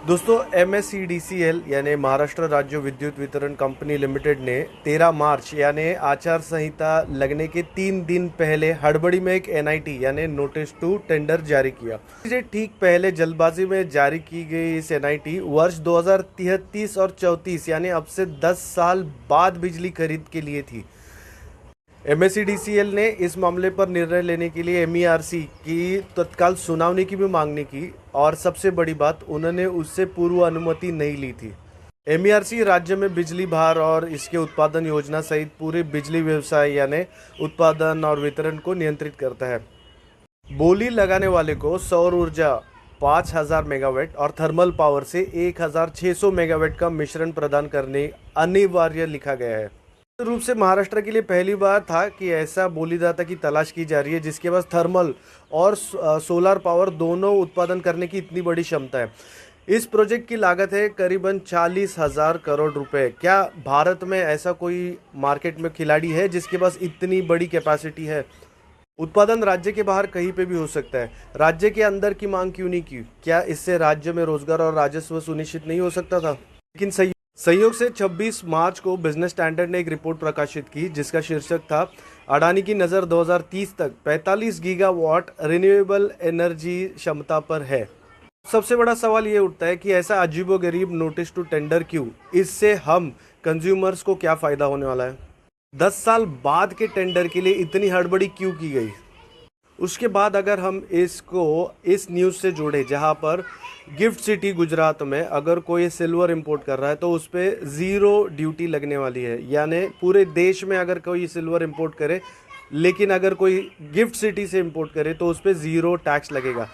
दोस्तों MSEDCL यानी महाराष्ट्र राज्य विद्युत वितरण कंपनी लिमिटेड ने 13 मार्च यानी आचार संहिता लगने के 3 दिन पहले हड़बड़ी में एक NIT यानी नोटिस टू टेंडर जारी किया। इसे ठीक पहले जल्दबाजी में जारी की गई इस NIT वर्ष 2033 और 34 यानी अब से 10 साल बाद बिजली खरीद के लिए थी। MSEDCL ने इस मामले पर निर्णय लेने के लिए MERC की तत्काल सुनवाई की भी मांगनी की और सबसे बड़ी बात उन्होंने उससे पूर्व अनुमति नहीं ली थी। MERC राज्य में बिजली भार और इसके उत्पादन योजना सहित पूरे बिजली व्यवसाय यानी उत्पादन और वितरण को नियंत्रित करता है। बोली लगाने वाले को सौर ऊर्जा 5000 मेगावाट और थर्मल पावर से 1600 मेगावाट का मिश्रण प्रदान करने अनिवार्य लिखा गया है। रूप से महाराष्ट्र के लिए पहली बार था कि ऐसा बोलीदाता की तलाश की जा रही है जिसके पास थर्मल और सोलर पावर दोनों उत्पादन करने की इतनी बड़ी क्षमता है। इस प्रोजेक्ट की लागत है करीबन 40,000 करोड़ रुपए। क्या भारत में ऐसा कोई मार्केट में खिलाड़ी है जिसके पास इतनी बड़ी कैपेसिटी है? उत्पादन राज्य के बाहर कहीं पे भी हो सकता है, राज्य के अंदर की मांग क्यों नहीं की? क्या इससे राज्य में रोजगार और राजस्व सुनिश्चित नहीं हो सकता था? लेकिन सही संयोग से 26 मार्च को बिजनेस स्टैंडर्ड ने एक रिपोर्ट प्रकाशित की जिसका शीर्षक था अडानी की नज़र 2030 तक 45 गीगावाट रिन्यूएबल एनर्जी क्षमता पर है। सबसे बड़ा सवाल ये उठता है कि ऐसा अजीबोगरीब नोटिस टू टेंडर क्यों? इससे हम कंज्यूमर्स को क्या फ़ायदा होने वाला है? 10 साल बाद के टेंडर के लिए इतनी हड़बड़ी क्यों की गई? उसके बाद अगर हम इसको इस न्यूज़ से जोड़े जहां पर गिफ्ट सिटी गुजरात में अगर कोई सिल्वर इंपोर्ट कर रहा है तो उस पर ज़ीरो ड्यूटी लगने वाली है। यानी पूरे देश में अगर कोई सिल्वर इंपोर्ट करे लेकिन अगर कोई गिफ्ट सिटी से इंपोर्ट करे तो उस पर ज़ीरो टैक्स लगेगा।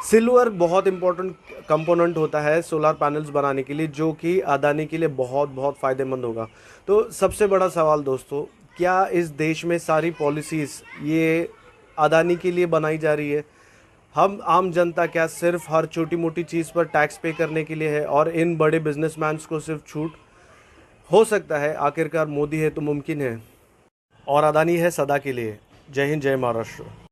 सिल्वर बहुत इंपॉर्टेंट कंपोनेंट होता है सोलर पैनल्स बनाने के लिए, जो कि अदानी के लिए बहुत बहुत फ़ायदेमंद होगा। तो सबसे बड़ा सवाल दोस्तों, क्या इस देश में सारी पॉलिसीज़ ये अदानी के लिए बनाई जा रही है? हम आम जनता क्या सिर्फ हर छोटी मोटी चीज़ पर टैक्स पे करने के लिए है और इन बड़े बिजनेसमैन्स को सिर्फ छूट? हो सकता है, आखिरकार मोदी है तो मुमकिन है और अदानी है सदा के लिए। जय हिंद, जय महाराष्ट्र।